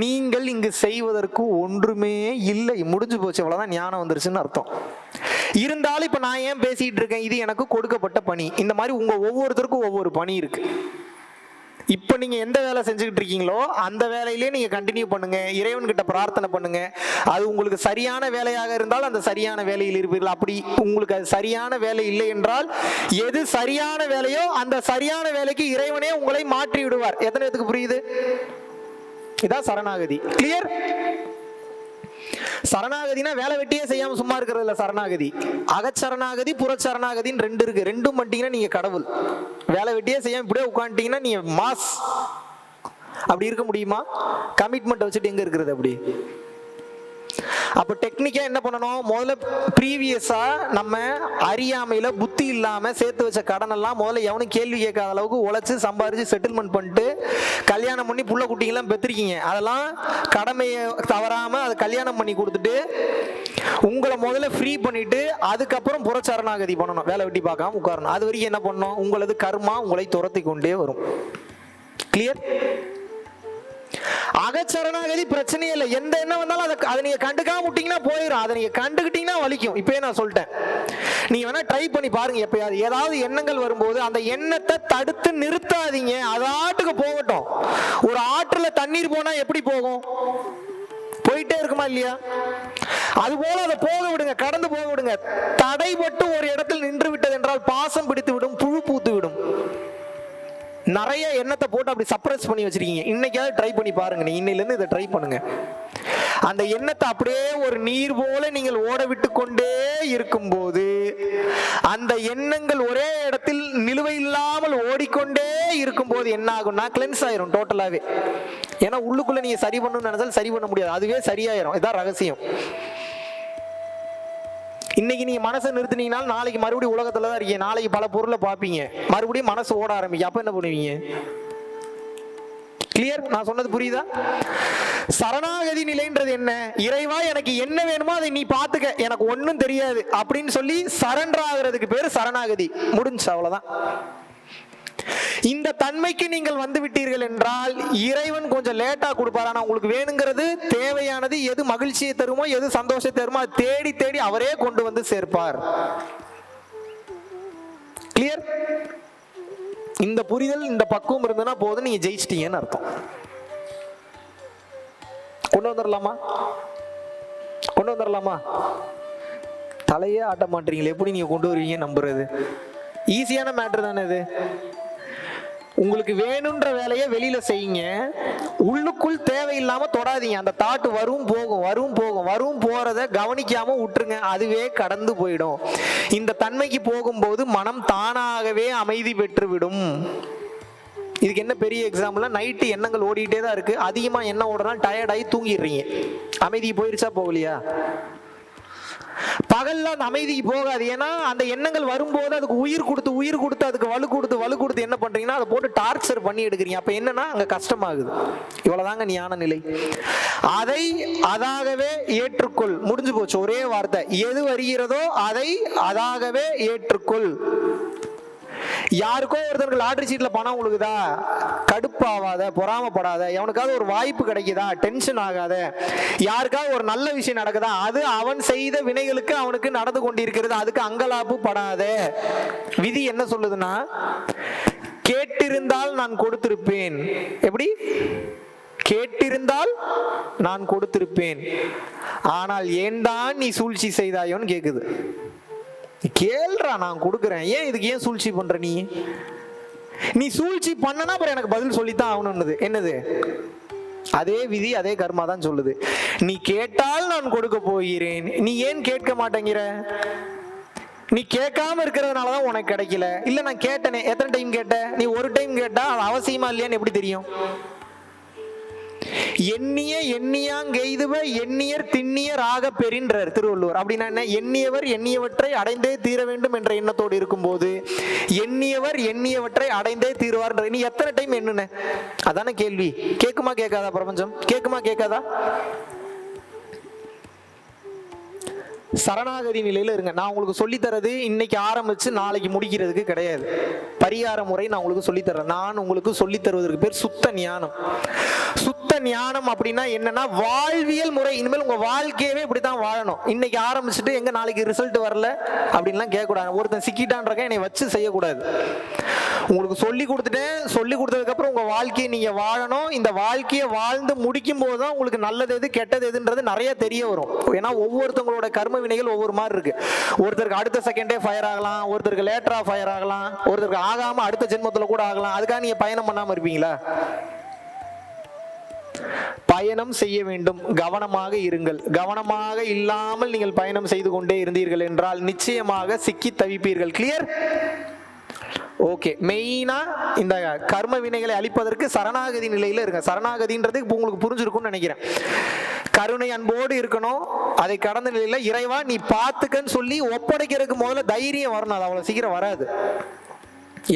நீங்கள் இங்கு செய்வதற்கு ஒன்றுமே இல்லை, முடிஞ்சு போச்சு, அவ்வளவுதான், ஞானம் வந்துருச்சுன்னு அர்த்தம். இருந்தாலும் இப்ப நான் ஏன் பேசிட்டு இருக்கேன், இது எனக்கு கொடுக்கப்பட்ட பணி. இந்த மாதிரி உங்க ஒவ்வொருத்தருக்கும் ஒவ்வொரு பணி இருக்கு. இப்ப நீங்க எந்த வேலை செஞ்சுக்கிட்டு இருக்கீங்களோ அந்த வேலையிலே நீங்க கண்டினியூ பண்ணுங்க, இறைவன்கிட்ட பிரார்த்தனை பண்ணுங்க. அது உங்களுக்கு சரியான வேலையாக இருந்தால் அந்த சரியான வேலையில் இருப்பீர்கள். அப்படி உங்களுக்கு அது சரியான வேலை இல்லை என்றால் எது சரியான வேலையோ அந்த சரியான வேலைக்கு இறைவனே உங்களை மாற்றி விடுவார். எத்தனை பேருக்கு புரியுது? இதான் சரணாகதி. கிளியர்? சரணாகதினா வேலை வெட்டியே செய்யாம சும்மா இருக்கிறது இல்ல. சரணாகதி அகச்சரணாகதி புறச்சரணாகதின்னு ரெண்டு இருக்கு. ரெண்டும் பண்ணிட்டீங்கன்னா நீங்க கடவுள். வேலை வெட்டியே செய்யாம இப்படியே உட்காந்துட்டீங்கன்னா நீங்க மாஸ். அப்படி இருக்க முடியுமா? கமிட்மெண்ட் வச்சுட்டு எங்க இருக்கிறது அப்படி? அப்ப டெக்னிக்கா என்ன பண்ணணும்? முதல்ல ப்ரீவியஸா நம்ம அறியாமையில புத்தி இல்லாம சேர்த்து வச்ச கடன் எல்லாம் முதல்ல எவனும் கேள்வி கேட்காத அளவுக்கு உழைச்சு சம்பாரிச்சு செட்டில்மெண்ட் பண்ணிட்டு கல்யாணம் பண்ணி புள்ள குட்டிங்கெல்லாம் பெற்றிருக்கீங்க. அதெல்லாம் கடமையை தவறாம அதை கல்யாணம் பண்ணி கொடுத்துட்டு உங்களை முதல்ல ஃப்ரீ பண்ணிட்டு அதுக்கப்புறம் புறச்சரணாகதி பண்ணணும். வேலை வெட்டி பார்க்காம உட்காரணும். அது வரைக்கும் என்ன பண்ணணும்? உங்களது கர்மா உங்களை துரத்தி கொண்டே வரும். கிளியர்? அகச்சரணாகதி பிரச்சனையே இல்லை. எந்த எண்ணம் வந்தாலும் அதை நீங்க கண்டுக்காம விட்டீங்கன்னா போயிடும். அதை நீங்க கண்டுக்கிட்டீங்கன்னா வலிக்கும். இப்பயே நான் சொல்லிட்டேன், நீங்க வேணா ட்ரை பண்ணி பாருங்க. எப்பயாவது ஏதாவது எண்ணங்கள் வரும்போது அந்த எண்ணத்தை தடுத்து நிறுத்தாதீங்க. அது ஆட்டுக்கு போகட்டும். ஒரு ஆற்றுல தண்ணீர் போனா எப்படி போகும்? போயிட்டே இருக்குமா இல்லையா? அது போல அதை போக விடுங்க, கடந்து போக விடுங்க. தடைபட்டு ஒரு இடத்தில் நின்று விட்டது என்றால் பாசம் பிடித்து விடும், புழு பூத்து விடும். நிறைய எண்ணத்தை போட்டு அப்படி சப்ரஸ் பண்ணி வச்சிருக்கீங்க. இன்னைக்காவது ட்ரை பண்ணி பாருங்க. நீ இன்னையில இருந்து இதை ட்ரை பண்ணுங்க. அந்த எண்ணத்தை அப்படியே ஒரு நீர் போல நீங்கள் ஓட விட்டு கொண்டே இருக்கும்போது அந்த எண்ணங்கள் ஒரே இடத்தில் நிலுவை இல்லாமல் ஓடிக்கொண்டே இருக்கும்போது என்ன ஆகும்னா கிளென்ஸ் ஆயிரும் டோட்டலாவே. ஏன்னா உள்ளுக்குள்ள நீங்க சரி பண்ணணும்னு நினைச்சாலும் சரி பண்ண முடியாது, அதுவே சரியாயிரும். இதான் ரகசியம். இன்னைக்கு நீங்க மனசை நிறுத்தினீங்கன்னா நாளைக்கு மறுபடியும் உலகத்துல தான் இருக்கீங்க. நாளைக்கு பல பொருளை பார்ப்பீங்க, மறுபடியும் மனசு ஓட ஆரம்பிக்கும். அப்ப என்ன பண்ணுவீங்க? கிளியர்? நான் சொன்னது புரியுதா? சரணாகதி நிலைன்றது என்ன? இறைவா எனக்கு என்ன வேணுமோ அதை நீ பாத்துக்க, எனக்கு ஒன்னும் தெரியாது அப்படின்னு சொல்லி சரண்டர் ஆகிறதுக்கு பேரு சரணாகதி. முடிஞ்சு, அவ்வளவுதான். இந்த தன்மைக்கு நீங்கள் வந்து விட்டீர்கள் என்றால் இறைவன் கொஞ்சம் லேட்டா கொடுப்பார். ஆனா உங்களுக்கு வேணுங்கிறது, தேவையானது, எது மகிழ்ச்சியை தருமோ, எது சந்தோஷத்தை தருமோ அதை தேடி தேடி அவரே கொண்டு வந்து சேர்ப்பார். கிளியர்? இந்த புரிதல், இந்த பக்குவம் இருந்ததுன்னா போதும், நீங்க ஜெயிச்சிட்டீங்கன்னு அர்த்தம். கொண்டு வந்துடலாமா? கொண்டு வந்துடலாமா? தலையே ஆட்ட மாட்டீங்களே, எப்படி நீங்க கொண்டு வருவீங்க நம்புறது? ஈஸியான மேட்டர் தானே இது. உங்களுக்கு வேணுன்ற வேலையை வெளியில செய்யுங்க, உள்ளுக்குள் தேவையில்லாம தொடாதீங்க. அந்த தாட்டு வரும் போகும், வரும் போகும், வரும் போறத கவனிக்காம விட்டுருங்க, அதுவே கடந்து போயிடும். இந்த தன்மைக்கு போகும்போது மனம் தானாகவே அமைதி பெற்றுவிடும். இதுக்கு என்ன பெரிய எக்ஸாம்பிள்? நைட்டு எண்ணங்கள் ஓடிட்டே தான் இருக்கு. அதிகமா எண்ணம் ஓடுறதுனால டயர்டாகி தூங்கிடுறீங்க. அமைதி போயிருச்சா? போகலையா? பகல்ல அந்த அமைதிக்கு போகாது. ஏன்னா அந்த எண்ணங்கள் வரும்போது அதுக்கு உயிர் கொடுத்து அதுக்கு வலு கொடுத்து என்ன பண்றீங்கன்னா அதை போட்டு டார்ச்சர் பண்ணி எடுக்கிறீங்க. அப்ப என்னன்னா அங்க கஷ்டமாகுது. இவ்வளவுதாங்க ஞான நிலை. அதை அதாகவே ஏற்றுக்கொள். முடிஞ்சு போச்சு. ஒரே வார்த்தை, எது வருகிறதோ அதை அதாகவே ஏற்றுக்கொள். யாருக்கோ ஒருத்தருக்கு லாட்டரி சீட்ல பணம் உழுகுதா, கடுப்பாவாத, பொறாமப்படாத. எவனுக்காவது ஒரு வாய்ப்பு கிடைக்குதா, டென்ஷன் ஆகாத. யாருக்காவது ஒரு நல்ல விஷயம் நடக்குதா, அது அவன் செய்த வினைகளுக்கு அவனுக்கு நடந்து கொண்டிருக்கிறது, அதுக்கு அங்கலாப்பு படாத. விதி என்ன சொல்லுதுன்னா, கேட்டிருந்தால் நான் கொடுத்திருப்பேன். எப்படி? கேட்டிருந்தால் நான் கொடுத்திருப்பேன், ஆனால் ஏன்தான் நீ சூழ்ச்சி செய்தாயோன்னு கேக்குது. கேள்றா, நான் கொடுக்குறேன், ஏன் இதுக்கு ஏன் சூழ்ச்சி பண்ற? நீ சூழ்ச்சி பண்ணனா அப்புறம் எனக்கு பதில் சொல்லித்தான் ஆகணும்னு. என்னது? அதே விதி, அதே கர்மா தான் சொல்லுது. நீ கேட்டால் நான் கொடுக்க போகிறேன், நீ ஏன் கேட்க மாட்டேங்கிற? நீ கேட்காம இருக்கிறதுனாலதான் உனக்கு கிடைக்கல. இல்ல நான் கேட்டனே, எத்தனை டைம் கேட்ட? நீ ஒரு டைம் கேட்டா அது அவசியமா இல்லையான்னு எப்படி தெரியும்? எண்ணிய எண்ணியாங்கெய்துவ எண்ணியர் திண்ணியர் ஆக பெறின்றார் திருவள்ளுவர். அப்படின்னா என்ன? எண்ணியவர் எண்ணியவற்றை அடைந்தே தீர வேண்டும் என்ற எண்ணத்தோடு இருக்கும் போது எண்ணியவர் எண்ணியவற்றை அடைந்தே தீருவார். நீ எத்தனை டைம் எண்ணுன? அதான கேள்வி. கேக்குமா கேட்காதா? பிரபஞ்சம் கேக்குமா கேட்காதா? சரணாகதி நிலையில இருங்க. நான் உங்களுக்கு சொல்லித்தரது இன்னைக்கு ஆரம்பிச்சு நாளைக்கு முடிக்கிறதுக்கு கிடையாது. பரிகார முறை நான் உங்களுக்கு சொல்லித்தரேன். நான் உங்களுக்கு சொல்லித் தருவதற்கு பேர் சுத்த ஞானம். சுத்த சுத்த ஞானம் அப்படின்னா என்னன்னா வாழ்வியல் முறை. இனிமேல் உங்க வாழ்க்கையவே இப்படித்தான் வாழணும். இன்னைக்கு ஆரம்பிச்சுட்டு எங்க நாளைக்கு ரிசல்ட் வரல அப்படின்லாம் கேட்கக்கூடாது. ஒருத்தன் சிக்கிட்டான்றக்க என்னை வச்சு செய்யக்கூடாது. உங்களுக்கு சொல்லி கொடுத்துட்டேன், சொல்லி கொடுத்ததுக்கு அப்புறம் உங்க வாழ்க்கையை நீங்க வாழணும். இந்த வாழ்க்கையை வாழ்ந்து முடிக்கும் போதுதான் உங்களுக்கு நல்லது எது கெட்டது எதுன்றது நிறைய தெரிய வரும். ஏன்னா ஒவ்வொருத்தவங்களோட கர்ம வினைகள் ஒவ்வொரு மாதிரி இருக்கு. ஒருத்தருக்கு அடுத்த செகண்டே ஃபயர் ஆகலாம், ஒருத்தருக்கு லேட்டரா ஃபயர் ஆகலாம், ஒருத்தருக்கு ஆகாம அடுத்த ஜென்மத்துல கூட ஆகலாம். அதுக்காக நீங்க பயணம் பண்ணாம இருப்பீங்களா? பயணம் செய்ய வேண்டும், கவனமாக இருங்கள். கவனமாக இல்லாமல் நீங்கள் பயணம் செய்து கொண்டே இருந்தீர்கள் என்றால் நிச்சயமாக சிக்கி தவிப்பீர்கள். கிளியர்? ஓகே. மெயினா இந்த கர்ம வினைகளை அழிப்பதற்கு சரணாகதி நிலையில இருங்க. சரணாகதின்றது உங்களுக்கு புரிஞ்சிருக்கும்னு நினைக்கிறேன். கருணை அன்போடு இருக்கணும். அதை கடந்த நிலையில இறைவா நீ பார்த்துக்கன்னு சொல்லி ஒப்படைக்கிறதுக்கு முதல்ல தைரியம் வரணும். அது அவ்வளவு சீக்கிரம் வராது.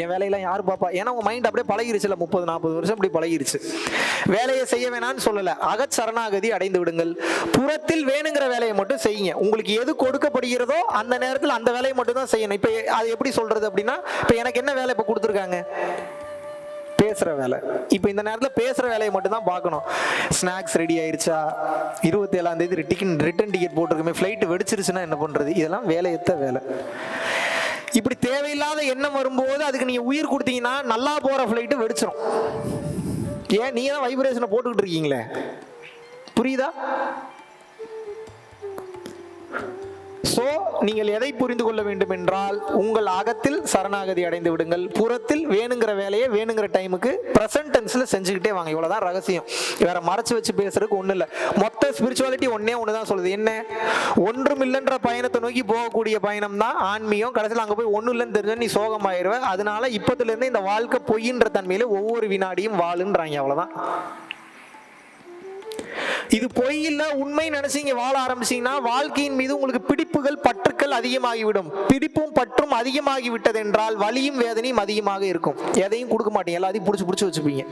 என் வேலையெல்லாம் யாரு பாப்பா? ஏன்னா உங்க மைண்ட் அப்படியே பழகிருச்சுல, 30-40 வருஷம் இப்படி பழகிருச்சு. வேலையை செய்ய வேணான்னு சொல்லல, அகச்சரணாகதி அடைந்து விடுங்கள். புறத்தில் வேணுங்கிற வேலையை மட்டும் செய்யுங்க. உங்களுக்கு எது கொடுக்கப்படுகிறதோ அந்த நேரத்தில் அந்த வேலையை மட்டும் தான் செய்யணும். இப்ப அது எப்படி சொல்றது அப்படின்னா, இப்ப எனக்கு என்ன வேலை இப்ப கொடுத்துருக்காங்க? பேசுற வேலை. இப்ப இந்த நேரத்தில் பேசுற வேலையை மட்டும் தான் பார்க்கணும். ஸ்நாக்ஸ் ரெடி ஆயிருச்சா, 27ஆம் தேதி ரிட்டன் டிக்கெட் போட்டிருக்குமே, ஃபிளைட் வெடிச்சிருச்சுன்னா என்ன பண்றது? இதெல்லாம் வேலையத்த வேலை. இப்படி தேவையில்லாத எண்ணம் வரும்போது அதுக்கு நீங்க உயிர் கொடுத்தீங்கன்னா நல்லா போற ஃபிளைட் வெடிச்சிடும். ஏன்? நீங்க தான் வைப்ரேஷனை போட்டுக்கிட்டு இருக்கீங்களே. புரியுதா? சோ நீங்கள் எதை புரிந்து கொள்ள வேண்டும் என்றால், உங்கள் அகத்தில் சரணாகதி அடைந்து விடுங்கள். புறத்தில் வேணுங்கிற வேலையை வேணுங்கிற டைமுக்கு பிரசன்ட் டென்ஸ்ல செஞ்சுக்கிட்டே வாங்க. இவ்வளவுதான் ரகசியம். வேற மறைச்சு வச்சு பேசுறதுக்கு ஒண்ணு இல்ல. மொத்த ஸ்பிரிச்சுவாலிட்டி ஒன்னே ஒண்ணுதான் சொல்லுது. என்ன? ஒன்றும் இல்லைன்ற பயணத்தை நோக்கி போகக்கூடிய பயணம் தான் ஆன்மீகம். கடைசியில் அங்க போய் ஒன்னும் இல்லைன்னு தெரிஞ்சா நீ சோகமாயிருவ. அதனால இப்பத்துல இருந்து இந்த வாழ்க்கை பொய்ன்ற தன்மையில ஒவ்வொரு வினாடியும் வாழுன்றாங்க. அவ்வளவுதான். இது பொய் இல்ல உண்மை நினைச்சீங்க வாழ ஆரம்பிச்சீங்கன்னா வாழ்க்கையின் மீது உங்களுக்கு பிடிப்புகள் பற்றுக்கள் அதிகமாகிவிடும். பிடிப்பும் பற்றும் அதிகமாகி விட்டது என்றால் வலியும் வேதனையும் அதிகமாக இருக்கும். எதையும் கொடுக்க மாட்டீங்க, எல்லாத்தையும் பிடிச்சி வச்சுப்பீங்க.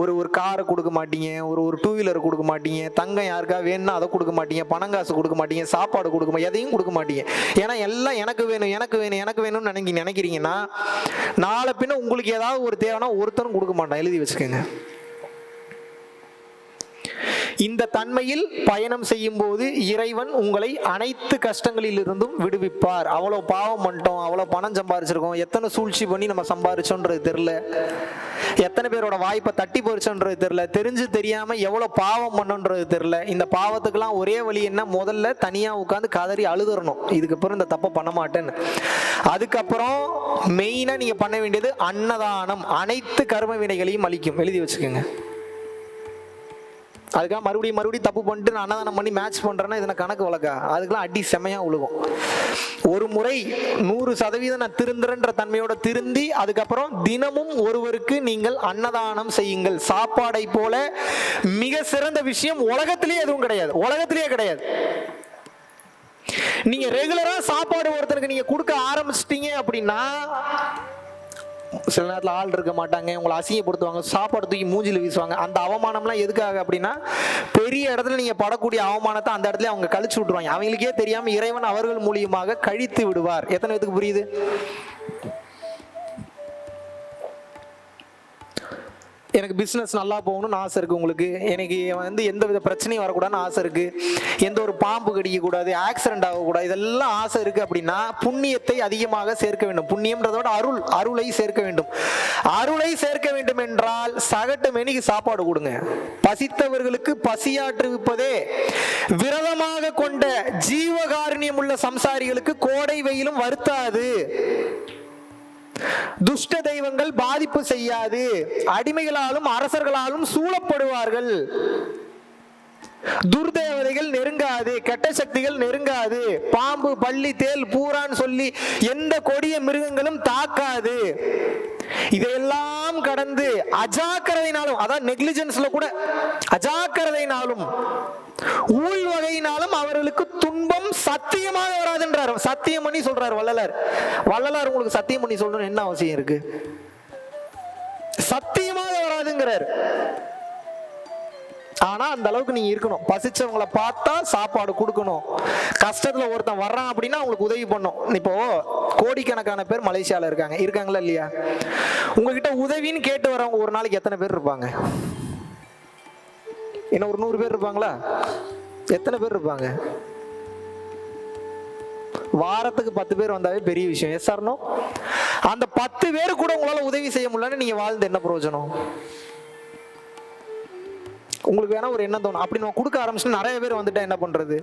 ஒரு காரை கொடுக்க மாட்டீங்க, ஒரு 2 வீலர் கொடுக்க மாட்டீங்க, தங்கம் யாருக்கா வேணும்னா அதை கொடுக்க மாட்டீங்க, பணங்காசு கொடுக்க மாட்டீங்க, சாப்பாடு கொடுக்க மாட்டீங்க, எதையும் கொடுக்க மாட்டீங்க. ஏன்னா எல்லாம் எனக்கு வேணும் எனக்கு வேணும் எனக்கு வேணும்னு நினைக்கிறீங்கன்னா நாளை பின்ன உங்களுக்கு ஏதாவது ஒரு தேவைன்னா ஒருத்தரும் கொடுக்க மாட்டான். எழுதி வச்சுக்கோங்க. இந்த தன்மையில் பயணம் செய்யும் போது இறைவன் உங்களை அனைத்து கஷ்டங்களில் இருந்தும் விடுவிப்பார். அவ்வளவு பாவம் பண்ணிட்டோம், அவ்வளவு பணம் சம்பாரிச்சிருக்கோம், எத்தனை சூழ்ச்சி பண்ணி நம்ம சம்பாரிச்சோன்றது தெரியல, எத்தனை பேரோட வாய்ப்பை தட்டி போரிச்சோன்றது தெரியல, தெரிஞ்சு தெரியாம எவ்வளவு பாவம் பண்ணோன்றது தெரியல. இந்த பாவத்துக்கெல்லாம் ஒரே வழி என்ன? முதல்ல தனியா உட்காந்து கதறி அழுதுறணும், இதுக்கப்புறம் இந்த தப்பை பண்ண மாட்டேன்னு. அதுக்கப்புறம் மெயினா நீங்க பண்ண வேண்டியது அன்னதானம். அனைத்து கர்ம வினைகளையும் அளிக்கும். எழுதி வச்சுக்கோங்க. அதுக்காக மறுபடியும் தப்பு பண்ணிட்டு நான் அன்னதானம் பண்ணி மேட்ச் பண்றேன்னா இது கணக்கு வழக்கா? அதுக்கெல்லாம் அடி செமையா உழுகும். ஒரு முறை 100% நான் திருந்துறன்ற தன்மையோட திருந்தி அதுக்கப்புறம் தினமும் ஒருவருக்கு நீங்கள் அன்னதானம் செய்யுங்கள். சாப்பாடை போல மிக சிறந்த விஷயம் உலகத்திலேயே எதுவும் கிடையாது. உலகத்திலேயே கிடையாது. நீங்க ரெகுலரா சாப்பாடு ஒருத்தருக்கு நீங்க கொடுக்க ஆரம்பிச்சிட்டீங்க அப்படின்னா சில நேரத்தில் ஆள் இருக்க மாட்டாங்க, உங்களை அசிங்கப்படுத்துவாங்க, சாப்பாடு தூக்கி மூஞ்சில வீசுவாங்க. அந்த அவமானம்லாம் எதுக்காக அப்படின்னா பெரிய இடத்துல நீங்க படக்கூடிய அவமானத்தை அந்த இடத்துல அவங்க கழிச்சு விட்டுருவாங்க. அவங்களுக்கே தெரியாம இறைவன் அவர்கள் மூலியமாக கழித்து விடுவார். எத்தனை பேருக்கு புரியுது? எனக்கு பிஸ்னஸ் நல்லா போகணும்னு ஆசை இருக்குது உங்களுக்கு, எனக்கு எந்த வித பிரச்சனையும் வரக்கூடாதுன்னு ஆசை இருக்குது, எந்த ஒரு பாம்பு கடிக்கக்கூடாது, ஆக்சிடென்ட் ஆகக்கூடாது, இதெல்லாம் ஆசை இருக்குது அப்படின்னா புண்ணியத்தை அதிகமாக சேர்க்க வேண்டும். புண்ணியம்ன்றதோட அருளை சேர்க்க வேண்டும். அருளை சேர்க்க வேண்டும் என்றால் சகட்டு மெனிக்கு சாப்பாடு கொடுங்க. பசித்தவர்களுக்கு பசியாற்றுவிப்பதே விரதமாக கொண்ட ஜீவகாருண்யம் உள்ள சம்சாரிகளுக்கு கோடை வெயிலும் வருத்தாது. துஷ்ட தெய்வங்கள் பாதிப்பு செய்யாது. அடிமைகளாலும் அரசர்களாலும் சூழப்படுவார்கள். துர்தேவதைகள் நெருங்காது, கெட்ட சக்திகள் நெருங்காது, பாம்பு பள்ளி தேல் பூரான்னு சொல்லி எந்த கொடிய மிருகங்களும் தாக்காது. இதையெல்லாம் கடந்து அஜாக்கிரதையினாலும், அதான் நெக்லிஜென்ஸ்ல கூட அஜாக்கிரதையினாலும் ஊழ் வகையினாலும் அவர்களுக்கு துன்பம் சத்தியமாக வராதுன்றார். சத்தியம் பண்ணி சொல்றாரு வள்ளலார். வள்ளலார் உங்களுக்கு சத்தியம் பண்ணி சொல்லணும்னு என்ன அவசியம் இருக்கு? சத்தியமாக வராதுங்கிறார். ஆனா அந்த அளவுக்கு நீங்க இருக்கணும். பசிச்சவங்களை பார்த்தா சாப்பாடு கொடுக்கணும். கஷ்டத்துல ஒருத்தன் வர்றான் அப்படின்னா அவங்களுக்கு உதவி பண்ணும். இப்போ கோடிக்கணக்கான பேர் மலேசியால இருக்காங்களா இல்லையா? உங்ககிட்ட உதவின்னு கேட்டு வரவங்க ஒரு நாளைக்கு எத்தனை பேர் இருப்பாங்க? என்ன ஒரு 100 பேர் இருப்பாங்களா? எத்தனை பேர் இருப்பாங்க? வாரத்துக்கு 10 பேர் வந்தாவே பெரிய விஷயம். Yes or no? அந்த 10 பேரு கூட உங்களால உதவி செய்ய முடியலன்னு நீங்க வாழ்ந்து என்ன பிரயோஜனம்? உங்களுக்கு வேணா ஒரு எண்ணம் தோணும், அப்படி நம்ம கொடுக்க ஆரம்பிச்சு நிறைய பேர் வந்துட்டா என்ன பண்றது?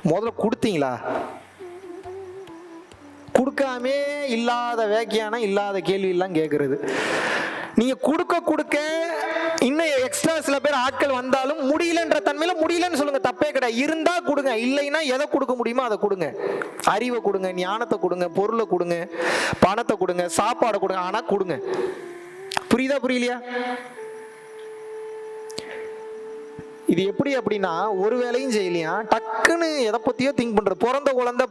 முதல்ல கொடுத்தீங்களா? கொடுக்காமே இல்லாத வேக்கியான இல்லாத கேள்வி எல்லாம் கேட்கறது. நீங்க கொடுக்க கொடுக்க இன்னும் எக்ஸ்ட்ரா சில பேர் ஆட்கள் வந்தாலும் முடியலன்ற தன்மையில முடியலன்னு சொல்லுங்க, தப்பே கிடையாது. இருந்தா கொடுங்க, இல்லைன்னா எதை கொடுக்க முடியுமோ அதை கொடுங்க. அறிவை கொடுங்க, ஞானத்தை கொடுங்க, பொருளை கொடுங்க, பணத்தை கொடுங்க, சாப்பாடை கொடுங்க, ஆனா கொடுங்க. புரியுதா புரியலையா? இது எப்படி அப்படின்னா, ஒரு வேலையும் செய்யலையா டக்குன்னு எதை பத்தியோ திங்க் பண்றது. பிறந்த குழந்தை,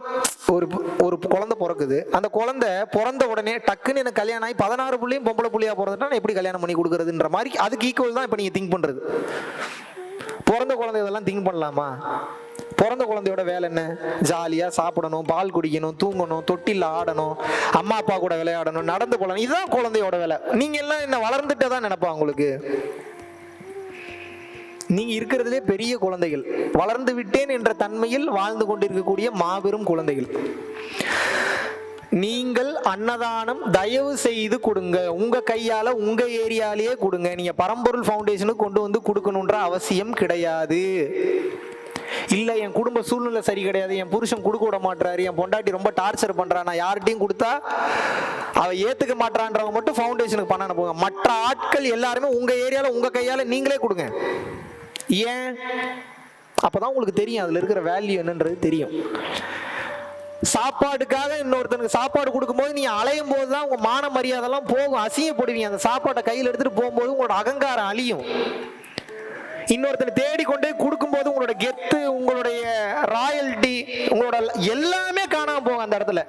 ஒரு குழந்தை பிறக்குது, அந்த குழந்தை பிறந்த உடனே டக்குன்னு எனக்கு கல்யாணம் ஆகி 16 புள்ளையும் பொம்பளை புள்ளையா பிறந்துட்டா நான் எப்படி கல்யாணம் பண்ணி கொடுக்கறதுன்ற மாதிரி அதுக்கு ஈக்குவல் தான் இப்ப நீங்க திங்க் பண்றது. பிறந்த குழந்தை இதெல்லாம் திங்க் பண்ணலாமா? பிறந்த குழந்தையோட வேலை என்ன? ஜாலியா சாப்பிடணும், பால் குடிக்கணும், தூங்கணும், தொட்டில் ஆடணும், அம்மா அப்பா கூட விளையாடணும், நடந்து போகணும். இதுதான் குழந்தையோட வேலை. நீங்க எல்லாம் என்ன வளர்ந்துட்டே தான் நினைப்பா உங்களுக்கு. நீங்க இருக்கிறதுலே பெரிய குழந்தைகள், வளர்ந்து விட்டேன் என்ற தன்மையில் வாழ்ந்து கொண்டிருக்கக்கூடிய மாபெரும் குழந்தைகள். நீங்கள் அன்னதானம் தயவு செய்து கொடுங்க, உங்க கையால உங்க ஏரியாலேயே கொடுங்க. நீங்க பரம்பொருள் ஃபவுண்டேஷனுக்கு கொண்டு வந்து கொடுக்கணுன்ற அவசியம் கிடையாது. இல்ல என் குடும்ப சூழ்நிலை சரி கிடையாது, என் புருஷன் கொடுக்க விட மாட்டாரு, என் பொண்டாட்டி ரொம்ப டார்ச்சர் பண்றா, நான் யார்கிட்டையும் கொடுத்தா அவ ஏத்துக்க மாட்டான்றவங்க மட்டும் ஃபவுண்டேஷனுக்கு பண்ண போங்க. மற்ற ஆட்கள் எல்லாருமே உங்க ஏரியால உங்க கையால நீங்களே கொடுங்க. ஏன்? அப்பதான் உங்களுக்கு தெரியும் அதுல இருக்கிற வேல்யூ என்னன்றது தெரியும். சாப்பாடுக்காக இன்னொருத்தனுக்கு சாப்பாடு கொடுக்கும்போது நீங்க அலையும் போதுதான் உங்க மான மரியாதைலாம் போகும், அசிங்கப்படுவீங்க. அந்த சாப்பாட்டை கையில் எடுத்துட்டு போகும்போது உங்களோட அகங்காரம் அழியும். இன்னொருத்தனை தேடிக்கொண்டே கொடுக்கும்போது உங்களோட கெத்து, உங்களுடைய ராயல்டி, உங்களோட எல்லாமே காணாம போகும் அந்த இடத்துல.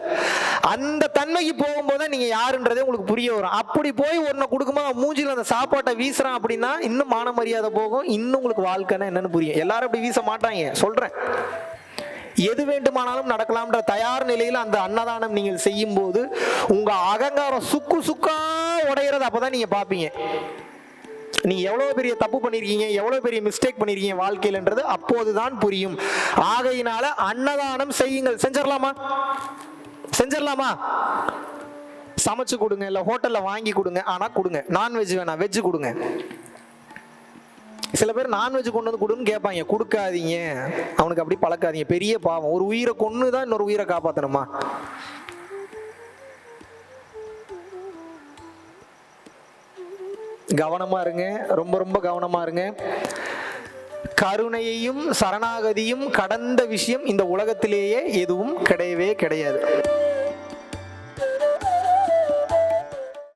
அந்த தன்மைக்கு போகும்போது நீங்க யாருன்றதே உங்களுக்கு புரிய வரும். அப்படி போய் ஒன்ன கொடுக்கும்போது மூஞ்சில அந்த சாப்பாட்டை வீசுறான் அப்படின்னா இன்னும் மான மரியாதை போகும், இன்னும் உங்களுக்கு வாழ்க்கைன்னா என்னன்னு புரியும். எல்லாரும் அப்படி வீச மாட்டாங்க, சொல்றேன். எது வேண்டுமானாலும் நடக்கலாம்ன்ற தயார் நிலையில் அந்த அன்னதானம் நீங்கள் செய்யும் போது உங்க அகங்காரம் சுக்கு சுக்கா உடையிறது அப்பதான் நீங்க பாப்பீங்க. நீங்க எவ்வளவு பெரிய தப்பு பண்ணிருக்கீங்க, எவ்வளவு பெரிய மிஸ்டேக் பண்ணிருக்கீங்க வாழ்க்கையிலன்றது அப்போதுதான் புரியும். ஆகையினால அன்னதானம் செய்யுங்கள். செஞ்சிடலாமா? செஞ்சிடலாமா? சமைச்சு கொடுங்க, இல்ல ஹோட்டல்ல வாங்கி கொடுங்க, ஆனா கொடுங்க. நான்வெஜ் வேணாம், வெஜ் கொடுங்க. சில பேர் நான்வெஜ் கொண்டு வந்து கொடுன்னு கேட்பாங்க, கொடுக்காதீங்க, அவனுக்கு அப்படி பழக்காதீங்க, பெரிய பாவம். ஒரு உயிரை கொன்னுதான் இன்னொரு உயிரை காப்பாத்தணுமா? கவனமா இருங்க, ரொம்ப ரொம்ப கவனமா இருங்க. கருணையையும் சரணாகதியும் கடந்த விஷயம் இந்த உலகத்திலேயே எதுவும் கிடையவே கிடையாது.